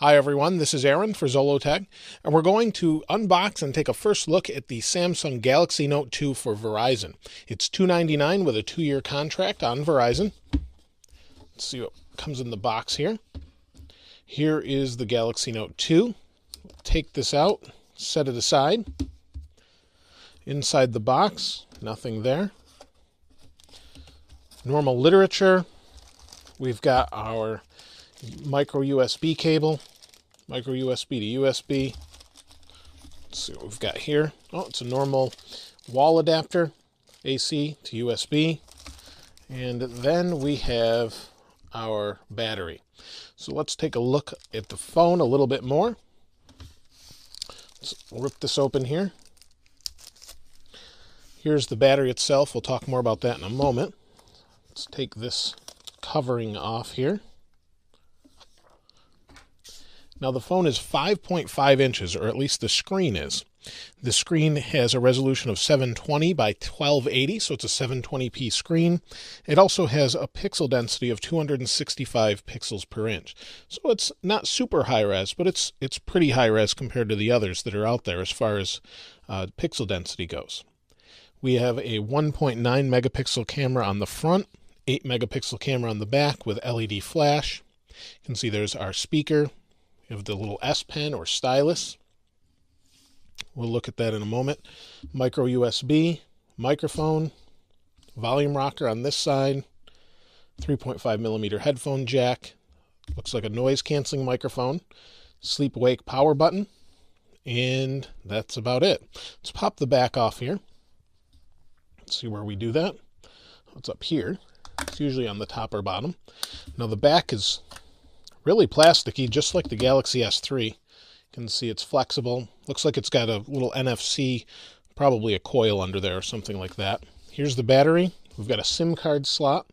Hi everyone, this is Aaron for Zollotech, and we're going to unbox and take a first look at the Samsung Galaxy Note 2 for Verizon. It's $299 with a 2-year contract on Verizon. Let's see what comes in the box here. Here is the Galaxy Note 2. Take this out, set it aside. Inside the box, nothing there. Normal literature. We've got our micro USB cable, micro USB to USB. Let's see what we've got here. Oh, it's a normal wall adapter, AC to USB. And then we have our battery. So let's take a look at the phone a little bit more. Let's rip this open here. Here's the battery itself. We'll talk more about that in a moment. Let's take this covering off here. Now the phone is 5.5 inches, or at least the screen is. The screen has a resolution of 720 by 1280, so it's a 720p screen. It also has a pixel density of 265 pixels per inch. So it's not super high res, but it's pretty high res compared to the others that are out there as far as pixel density goes. We have a 1.9 megapixel camera on the front, 8 megapixel camera on the back with LED flash. You can see there's our speaker. We have the little S Pen or stylus. We'll look at that in a moment. Micro USB, microphone, volume rocker on this side, 3.5 millimeter headphone jack. Looks like a noise canceling microphone. Sleep wake power button. And that's about it. Let's pop the back off here. Let's see where we do that. It's up here. It's usually on the top or bottom. Now the back is really plasticky, just like the Galaxy S3. You can see it's flexible. Looks like it's got a little NFC, probably a coil under there or something like that. Here's the battery. We've got a SIM card slot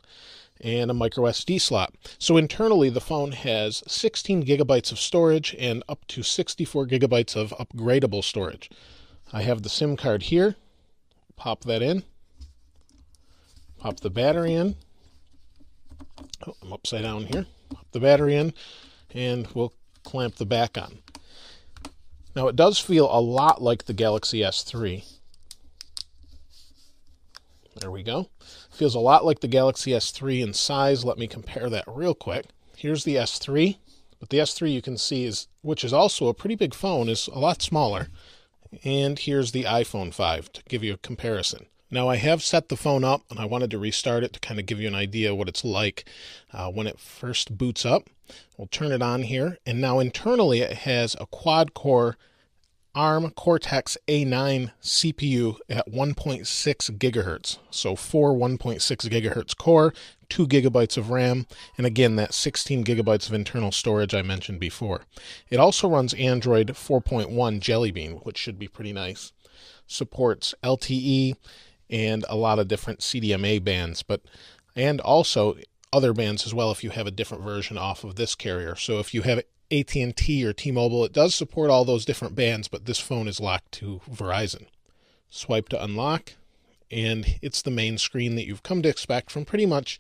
and a micro SD slot. So internally, the phone has 16 gigabytes of storage and up to 64 gigabytes of upgradable storage. I have the SIM card here. Pop that in. Pop the battery in. Oh, I'm upside down here. Pop the battery in, and we'll clamp the back on. Now it does feel a lot like the Galaxy S3. There we go. Feels a lot like the Galaxy S3 in size. Let me compare that real quick. Here's the S3, but the S3 you can see is, which is also a pretty big phone, is a lot smaller. And here's the iPhone 5 to give you a comparison. Now I have set the phone up, and I wanted to restart it to kind of give you an idea what it's like when it first boots up. We'll turn it on here, and now internally it has a quad-core ARM Cortex A9 CPU at 1.6 gigahertz. So 4 1.6 gigahertz core, 2 gigabytes of RAM, and again that 16 gigabytes of internal storage I mentioned before. It also runs Android 4.1 Jelly Bean, which should be pretty nice. Supports LTE and a lot of different CDMA bands, and also other bands as well if you have a different version off of this carrier. So if you have AT&T or T-Mobile, it does support all those different bands, but this phone is locked to Verizon. Swipe to unlock, and it's the main screen that you've come to expect from pretty much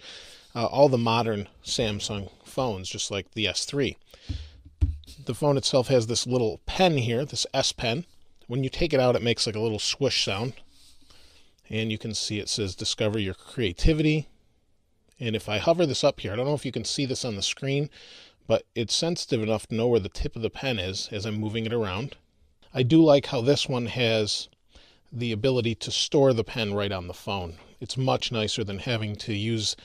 all the modern Samsung phones, just like the S3. The phone itself has this little pen here, this S Pen. When you take it out, it makes like a little swoosh sound. And you can see it says discover your creativity. And if I hover this up here, I don't know if you can see this on the screen, but it's sensitive enough to know where the tip of the pen is as I'm moving it around. I do like how this one has the ability to store the pen right on the phone. It's much nicer than having to use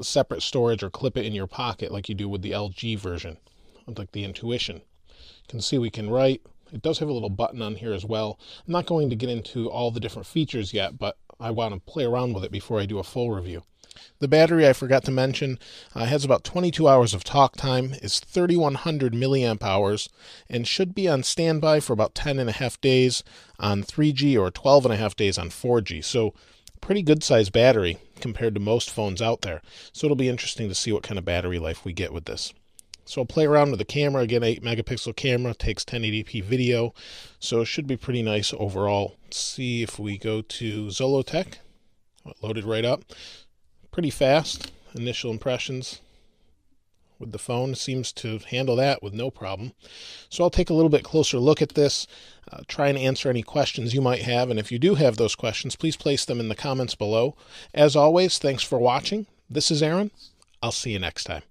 separate storage or clip it in your pocket like you do with the LG version, like the Intuition. You can see we can write. It does have a little button on here as well. I'm not going to get into all the different features yet, but I want to play around with it before I do a full review. The battery, I forgot to mention, has about 22 hours of talk time, is 3,100 milliamp hours, and should be on standby for about 10.5 days on 3G or 12.5 days on 4G. So pretty good sized battery compared to most phones out there. So it'll be interesting to see what kind of battery life we get with this. So I'll play around with the camera. Again, 8 megapixel camera, takes 1080p video, so it should be pretty nice overall. Let's see if we go to Zollotech. It loaded right up. Pretty fast. Initial impressions. with the phone. It seems to handle that with no problem. So I'll take a little bit closer look at this, try and answer any questions you might have. And if you do have those questions, please place them in the comments below. As always, thanks for watching. This is Aaron. I'll see you next time.